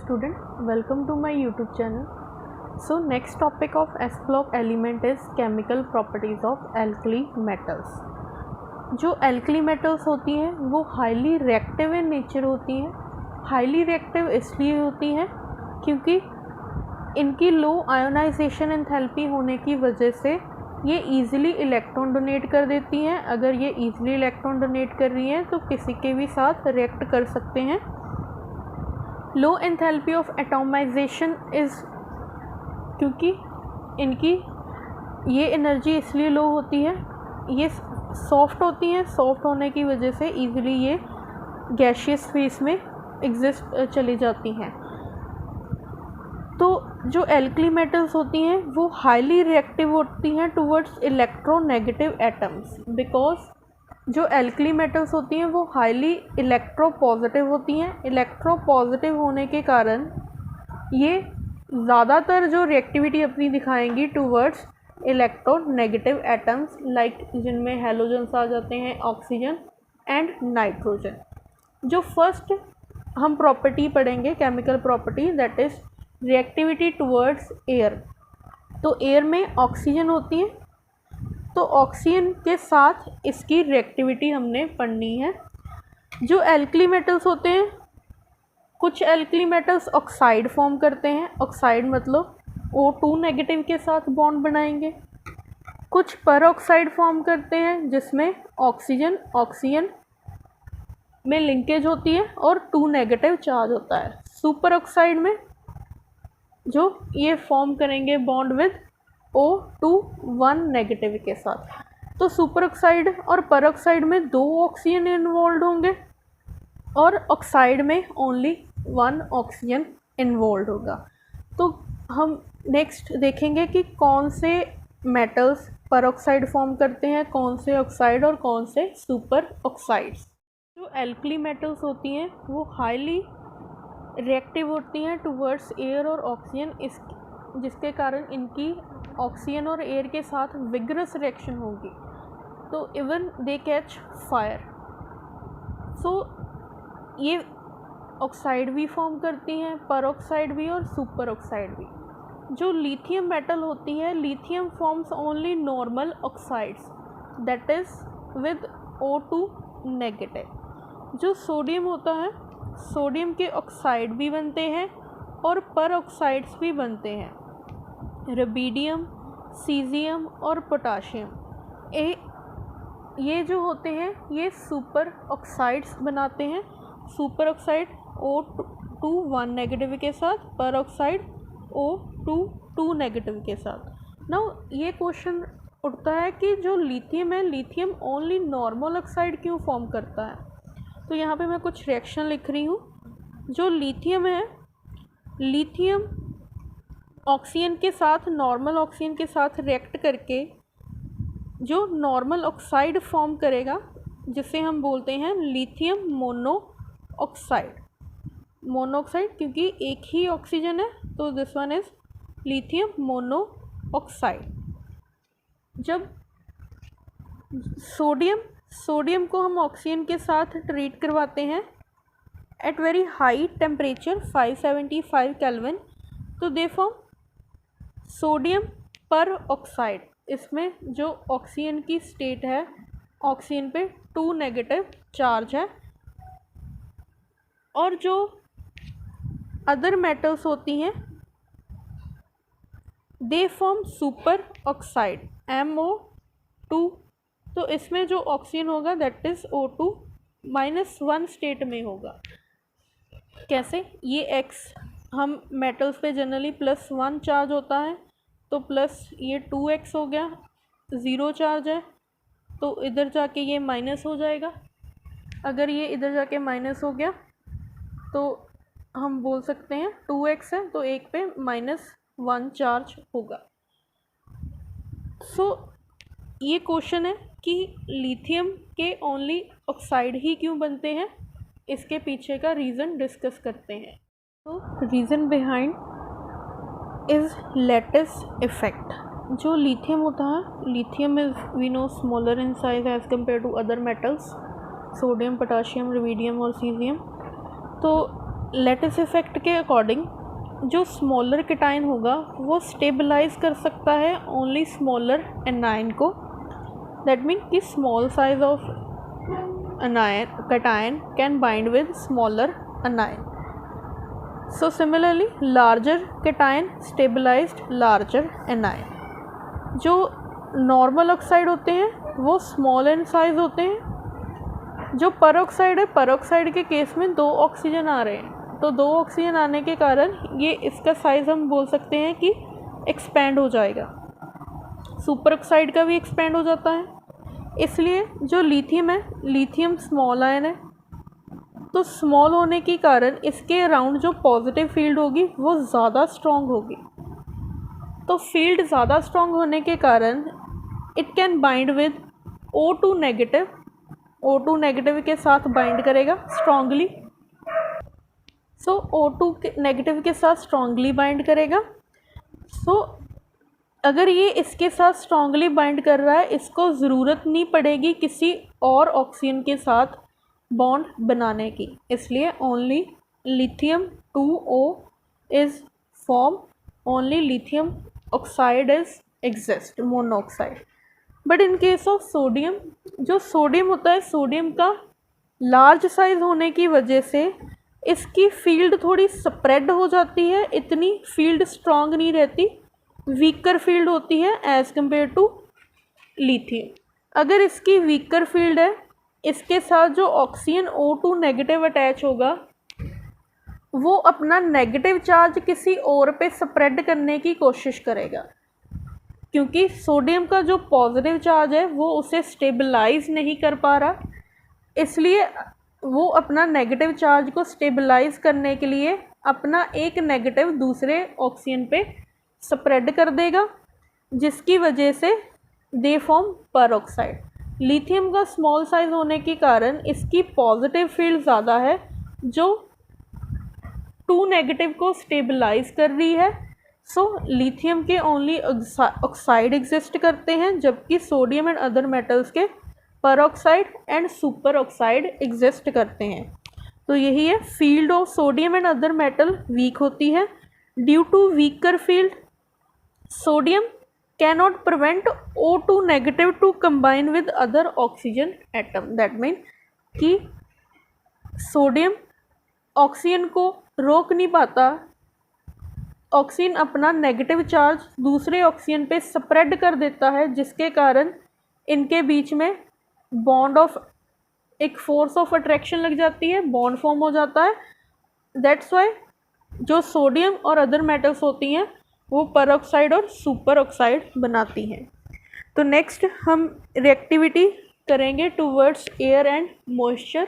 student, welcome to my YouTube channel. So next topic of S block element is chemical properties of alkali metals. जो alkali metals होती हैं वो highly reactive in nature होती हैं. highly reactive इसलिए होती हैं क्योंकि इनकी low ionization enthalpy होने की वजह से ये easily इलेक्ट्रॉन डोनेट कर देती हैं. अगर ये easily इलेक्ट्रॉन डोनेट कर रही हैं तो किसी के भी साथ रिएक्ट कर सकते हैं. लो एंथैल्पी ऑफ एटोमाइजेशन इज़ क्योंकि इनकी ये एनर्जी इसलिए लो होती है, ये सॉफ्ट होती हैं. सॉफ्ट होने की वजह से इजीली ये गैशियस फेस में एग्जिस्ट चली जाती हैं. तो जो एल्कली मेटल्स होती हैं वो हाईली रिएक्टिव होती हैं टुवर्ड्स इलेक्ट्रोनेगेटिव एटम्स. बिकॉज जो एल्कली मेटल्स होती हैं वो हाईली इलेक्ट्रोपॉजिटिव होती हैं. इलेक्ट्रोपॉजिटिव होने के कारण ये ज़्यादातर जो रिएक्टिविटी अपनी दिखाएंगी टुवर्ड्स इलेक्ट्रोनेगेटिव एटम्स, लाइक जिनमें हैलोजन्स आ जाते हैं, ऑक्सीजन एंड नाइट्रोजन. जो फर्स्ट हम प्रॉपर्टी पढ़ेंगे chemical property, that is reactivity towards air. तो एयर में ऑक्सीजन होती है, तो ऑक्सीजन के साथ इसकी रिएक्टिविटी हमने पढ़नी है. जो एल्कली मेटल्स होते हैं, कुछ एल्कली मेटल्स ऑक्साइड फॉर्म करते हैं. ऑक्साइड मतलब O2 नेगेटिव के साथ बॉन्ड बनाएंगे. कुछ पर ऑक्साइड फॉर्म करते हैं जिसमें ऑक्सीजन में लिंकेज होती है और 2 नेगेटिव चार्ज होता है. सुपर ऑक्साइड में जो ये फॉर्म करेंगे बॉन्ड विद O2 1 नेगेटिव के साथ. तो सुपर ऑक्साइड और पर ऑक्साइड में 2 ऑक्सीजन इन्वॉल्व होंगे और ऑक्साइड में ओनली 1 ऑक्सीजन इन्वॉल्व होगा. तो हम नेक्स्ट देखेंगे कि कौन से मेटल्स पर ऑक्साइड फॉर्म करते हैं, कौन से ऑक्साइड और कौन से सुपर ऑक्साइड्स. जो एल्कली मेटल्स होती हैं वो हाईली रिएक्टिव होती हैं टुवर्ड्स एयर और ऑक्सीजन, जिसके कारण इनकी ऑक्सीजन और एयर के साथ विगरस रिएक्शन होगी. तो इवन दे कैच फायर. सो ये ऑक्साइड भी फॉर्म करती हैं, पर ऑक्साइड भी और सुपर ऑक्साइड भी. जो लिथियम मेटल होती है, lithium forms only normal oxides, that is with O2 negative. जो सोडियम होता है, सोडियम के ऑक्साइड भी बनते हैं और पर ऑक्साइड्स भी बनते हैं. रुबिडियम, सीजियम और पोटाशियम, ये जो होते हैं ये सुपर ऑक्साइड्स बनाते हैं. सुपर ऑक्साइड O2 1 नेगेटिव के साथ, पर ऑक्साइड O2 2 नेगेटिव के साथ. नाउ ये क्वेश्चन उठता है कि जो लिथियम है, लिथियम ओनली नॉर्मल ऑक्साइड क्यों फॉर्म करता है. तो यहाँ पे मैं कुछ रिएक्शन लिख रही हूँ. जो लिथियम है, लिथियम ऑक्सीजन के साथ, नॉर्मल ऑक्सीजन के साथ रिएक्ट करके जो नॉर्मल ऑक्साइड फॉर्म करेगा जिसे हम बोलते हैं लिथियम मोनोऑक्साइड. मोनोऑक्साइड क्योंकि एक ही ऑक्सीजन है, तो this one is lithium monoxide. जब सोडियम को हम ऑक्सीजन के साथ ट्रीट करवाते हैं at very high temperature 575 kelvin, तो they form sodium peroxide. इसमें जो ऑक्सीजन की स्टेट है, ऑक्सीजन पे 2 नेगेटिव चार्ज है. और जो अदर मेटल्स होती हैं they form super oxide MO2. तो इसमें जो ऑक्सीजन होगा दैट इज़ O2 -1 स्टेट में होगा. कैसे? ये X हम मेटल्स पे जनरली +1 चार्ज होता है, तो प्लस ये 2x हो गया, 0 चार्ज है, तो इधर जाके ये माइनस हो जाएगा. अगर ये इधर जाके माइनस हो गया तो हम बोल सकते हैं 2x है, तो एक पे -1 चार्ज होगा. सो ये क्वेश्चन है कि लिथियम के ओनली ऑक्साइड ही क्यों बनते हैं, इसके पीछे का रीज़न डिस्कस करते हैं. तो reason behind is lattice effect. जो लिथियम होता है, lithium is we know smaller in size as compare to other metals, sodium, potassium, rubidium और सीजियम. तो लैटिस इफेक्ट के अकॉर्डिंग जो स्मॉलर केटाइन होगा वो स्टेबलाइज कर सकता है ओनली स्मॉलर एनायन को। दैट मीन कि small size of anion cation can bind with smaller anion. So similarly larger cation stabilised larger anion. जो नॉर्मल ऑक्साइड होते हैं वो स्मॉल इन साइज होते हैं। जो परऑक्साइड है, परऑक्साइड के केस में 2 ऑक्सीजन आ रहे हैं, तो 2 ऑक्सीजन आने के कारण ये इसका साइज़ हम बोल सकते हैं कि एक्सपैंड हो जाएगा। सुपर ऑक्साइड का भी एक्सपैंड हो जाता है। इसलिए जो लिथियम है, लिथियम स्मॉल आयन है, तो स्मॉल होने के कारण इसके अराउंड जो पॉजिटिव फील्ड होगी वो ज़्यादा स्ट्रॉन्ग होगी। तो फील्ड ज़्यादा स्ट्रॉन्ग होने के कारण it can bind with O2 negative. O2 negative के साथ बाइंड करेगा स्ट्रॉन्गली। सो O2 नेगेटिव के साथ स्ट्रॉन्गली बाइंड करेगा। सो अगर ये इसके साथ स्ट्रॉन्गली बाइंड कर रहा है, इसको ज़रूरत नहीं पड़ेगी किसी और ऑक्सीजन के साथ बॉन्ड बनाने की। इसलिए only lithium 2O is form, only lithium oxide is exist, monoxide. But in case of sodium, जो सोडियम होता है, सोडियम का लार्ज साइज़ होने की वजह से इसकी फील्ड थोड़ी स्प्रेड हो जाती है, इतनी फील्ड स्ट्रॉन्ग नहीं रहती, वीकर फील्ड होती है एज़ कम्पेयर टू लिथियम। अगर इसकी वीकर फील्ड है, इसके साथ जो ऑक्सीजन O2 नेगेटिव अटैच होगा वो अपना नेगेटिव चार्ज किसी और पे स्प्रेड करने की कोशिश करेगा, क्योंकि सोडियम का जो पॉजिटिव चार्ज है वो उसे स्टेबलाइज नहीं कर पा रहा। इसलिए वो अपना नेगेटिव चार्ज को स्टेबलाइज करने के लिए अपना एक नेगेटिव दूसरे ऑक्सीजन पे स्प्रेड कर देगा, जिसकी वजह से दे फॉर्म परऑक्साइड। लिथियम का स्मॉल साइज होने के कारण इसकी पॉजिटिव फील्ड ज़्यादा है, जो 2 नेगेटिव को स्टेबलाइज कर रही है। सो लिथियम के ओनली ऑक्साइड एग्जिस्ट करते हैं, जबकि सोडियम एंड अदर मेटल्स के peroxide and superoxide exist करते हैं। तो यही है, field of sodium and other metal weak होती है। Due to weaker field sodium cannot prevent O2 negative to combine with other oxygen atom। That mean कि sodium oxygen को रोक नहीं पाता, ऑक्सीजन अपना नेगेटिव चार्ज दूसरे ऑक्सीजन पे स्प्रेड कर देता है, जिसके कारण इनके बीच में बॉन्ड ऑफ एक फोर्स ऑफ अट्रैक्शन लग जाती है, बॉन्ड फॉर्म हो जाता है। दैट्स वाई जो सोडियम और अदर मेटल्स होती हैं वो परऑक्साइड और सुपर ऑक्साइड बनाती हैं। तो नेक्स्ट हम रिएक्टिविटी करेंगे towards air and moisture.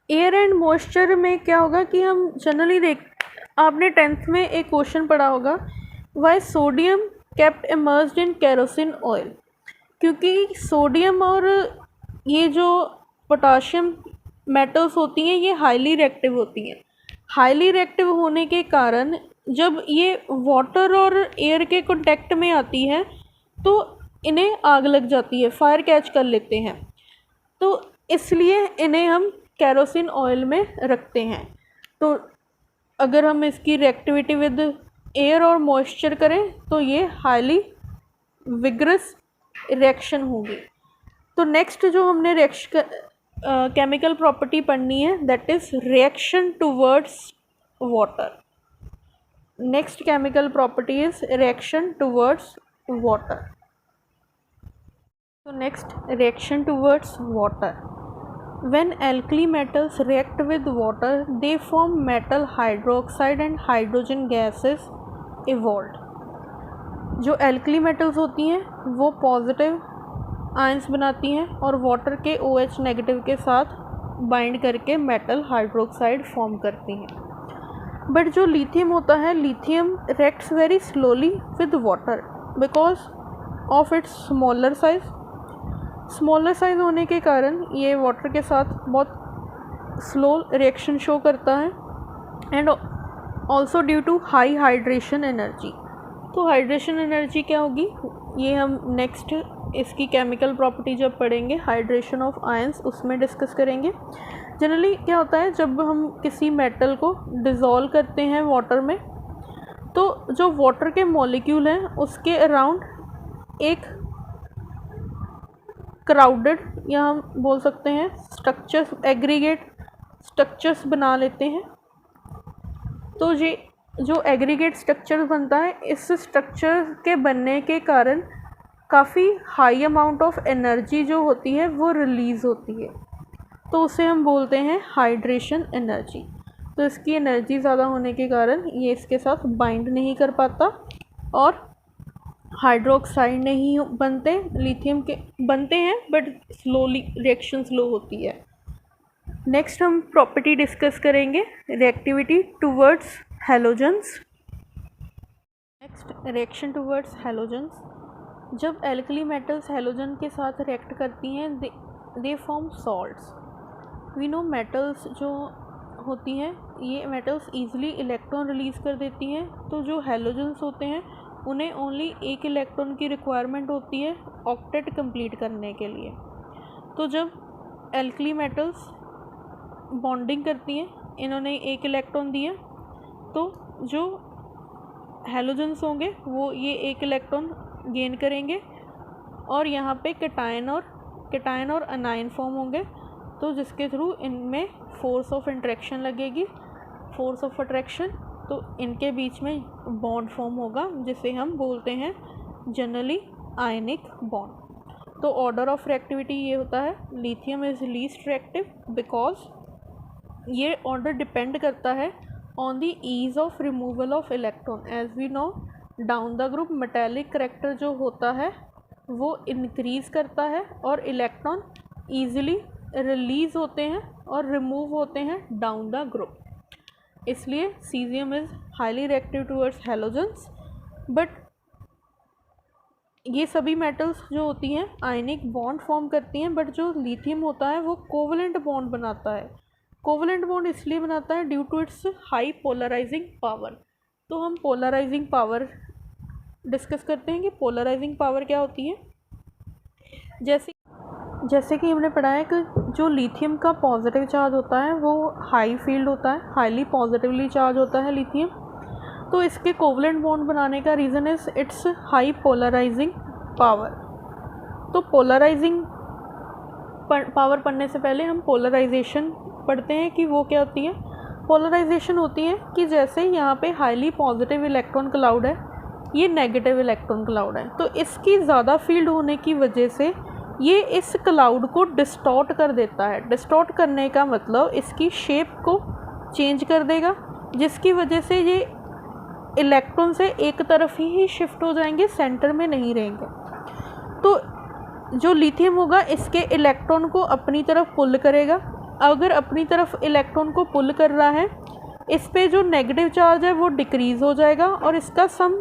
Air and moisture में क्या होगा कि हम जनरली आपने 10th में एक क्वेश्चन पढ़ा होगा, why sodium kept immersed in kerosene oil. क्योंकि सोडियम और ये जो पोटाशियम मेटल्स होती हैं ये हाईली रिएक्टिव होती हैं। हाईली रिएक्टिव होने के कारण जब ये वाटर और एयर के कांटेक्ट में आती है तो इन्हें आग लग जाती है, फायर कैच कर लेते हैं। तो इसलिए इन्हें हम केरोसिन ऑयल में रखते हैं। तो अगर हम इसकी रिएक्टिविटी विद एयर और मॉइस्चर करें तो ये हाईली विग्रस रिएक्शन होगी। तो नेक्स्ट जो हमने केमिकल प्रॉपर्टी पढ़नी है, that is reaction towards water. Next chemical property is reaction towards water. तो next reaction towards water. When alkali metals react with water, they form metal hydroxide and hydrogen gases evolved। जो alkali metals होती हैं वो positive ions बनाती हैं और water के OH negative के साथ बाइंड करके मेटल हाइड्रोक्साइड फॉर्म करती हैं। बट जो लिथियम होता है, lithium reacts very slowly with water because of its smaller size. Smaller size होने के कारण ये वाटर के साथ बहुत स्लो रिएक्शन शो करता है and also due to high hydration energy. तो हाइड्रेशन एनर्जी क्या होगी ये हम नेक्स्ट इसकी केमिकल प्रॉपर्टी जब पढ़ेंगे हाइड्रेशन ऑफ आयंस उसमें डिस्कस करेंगे। जनरली क्या होता है, जब हम किसी मेटल को डिज़ोल्व करते हैं वाटर में, तो जो वाटर के मॉलिक्यूल हैं उसके अराउंड एक क्राउडेड या हम बोल सकते हैं स्ट्रक्चर्स, एग्रीगेट स्ट्रक्चर्स बना लेते हैं। तो ये जो एग्रीगेट स्ट्रक्चर बनता है, इस स्ट्रक्चर के बनने के कारण काफ़ी हाई अमाउंट ऑफ एनर्जी जो होती है वो रिलीज़ होती है, तो उसे हम बोलते हैं हाइड्रेशन एनर्जी। तो इसकी एनर्जी ज़्यादा होने के कारण ये इसके साथ बाइंड नहीं कर पाता और हाइड्रोक्साइड नहीं बनते, लिथियम के बनते हैं बट स्लोली, रिएक्शन स्लो होती है। नेक्स्ट हम प्रॉपर्टी डिस्कस करेंगे reactivity towards halogens. Next reaction towards halogens. जब एल्कली मेटल्स हैलोजन के साथ रिएक्ट करती हैं they form salts. We know metals जो होती हैं, ये मेटल्स ईजिली इलेक्ट्रॉन रिलीज़ कर देती हैं, तो जो हैलोजेंस होते हैं उन्हें ओनली एक इलेक्ट्रॉन की रिक्वायरमेंट होती है ऑक्टेट कंप्लीट करने के लिए। तो जब एल्कली मेटल्स बॉन्डिंग करती हैं, इन्होंने एक इलेक्ट्रॉन दिया, तो जो हैलोजेंस होंगे वो ये एक इलेक्ट्रॉन गेन करेंगे और यहाँ पे कैटायन और अनायन फॉर्म होंगे, तो जिसके थ्रू इनमें फोर्स ऑफ इंटरेक्शन लगेगी, फोर्स ऑफ अट्रैक्शन, तो इनके बीच में बॉन्ड फॉर्म होगा जिसे हम बोलते हैं जनरली आयनिक बॉन्ड। तो ऑर्डर ऑफ रिएक्टिविटी ये होता है, lithium is least reactive because ये ऑर्डर डिपेंड करता है on the ease of removal of electron. As we know down the group metallic character जो होता है वो इंक्रीज़ करता है और इलेक्ट्रॉन ईजिली रिलीज़ होते हैं और रिमूव होते हैं डाउन द ग्रुप। इसलिए caesium is highly reactive towards halogens. But ये सभी मेटल्स जो होती हैं आयनिक बॉन्ड फॉर्म करती हैं, बट जो लिथियम होता है वो कोवलेंट बॉन्ड बनाता है। कोवलेंट बॉन्ड इसलिए बनाता है due to its high polarising power. तो हम पोलराइजिंग पावर डिस्कस करते हैं कि पोलराइजिंग पावर क्या होती है। जैसे कि हमने पढ़ा है कि जो लिथियम का पॉजिटिव चार्ज होता है वो हाई फील्ड होता है, हाईली पॉजिटिवली चार्ज होता है लिथियम। तो इसके कोवलेंट बॉन्ड बनाने का reason is its high polarising power. तो पोलराइजिंग पावर पढ़ने से पहले हम पोलराइजेशन पढ़ते हैं कि वो क्या होती है। पोलराइजेशन होती है कि जैसे यहाँ पे हाईली पॉजिटिव इलेक्ट्रॉन क्लाउड है, ये नेगेटिव इलेक्ट्रॉन क्लाउड है, तो इसकी ज़्यादा फील्ड होने की वजह से ये इस क्लाउड को डिस्टॉर्ट कर देता है। डिस्टॉर्ट करने का मतलब इसकी शेप को चेंज कर देगा, जिसकी वजह से ये इलेक्ट्रॉन से एक तरफ ही शिफ्ट हो जाएंगे, सेंटर में नहीं रहेंगे। तो जो लिथियम होगा इसके इलेक्ट्रॉन को अपनी तरफ पुल करेगा। अगर अपनी तरफ इलेक्ट्रॉन को पुल कर रहा है, इस पे जो नेगेटिव चार्ज है वो डिक्रीज़ हो जाएगा और इसका सम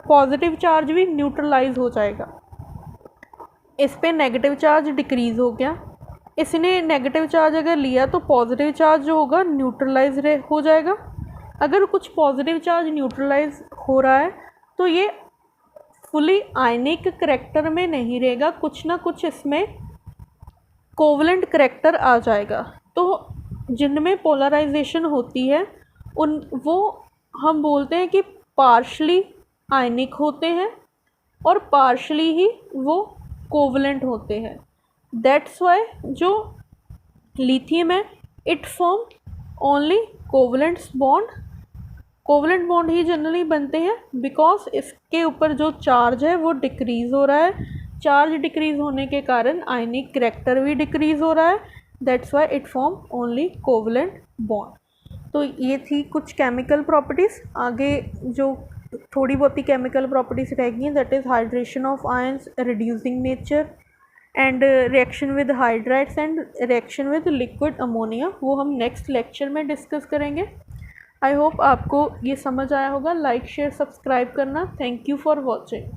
पॉजिटिव चार्ज भी न्यूट्रलाइज हो जाएगा। इस पे नेगेटिव चार्ज डिक्रीज़ हो गया, इसने नेगेटिव चार्ज अगर लिया तो पॉजिटिव चार्ज जो होगा न्यूट्रलाइज हो जाएगा। अगर कुछ पॉजिटिव चार्ज न्यूट्रलाइज हो रहा है तो ये फुली आयनिक करैक्टर में नहीं रहेगा, कुछ ना कुछ इसमें कोवलेंट करैक्टर आ जाएगा। तो जिनमें पोलराइजेशन होती है वो हम बोलते हैं कि पार्शली आयनिक होते हैं और पार्शली ही वो कोवलेंट होते हैं। दैट्स वाई जो लिथियम है it form only covalent bond. Covalent bond he generally बनते हैं बिकॉज इसके ऊपर जो चार्ज है वो डिक्रीज़ हो रहा है। चार्ज डिक्रीज़ होने के कारण आयनिक करैक्टर भी डिक्रीज़ हो रहा है। That's why it form only covalent bond. तो ये थी कुछ केमिकल प्रॉपर्टीज़। आगे जो थोड़ी बहुत ही केमिकल प्रॉपर्टीज़ रहेगी that is hydration of ions, reducing nature and reaction with hydrides and reaction with liquid ammonia, वो हम नेक्स्ट लेक्चर में डिस्कस करेंगे। आई होप आपको ये समझ आया होगा। लाइक शेयर सब्सक्राइब करना। Thank you for watching.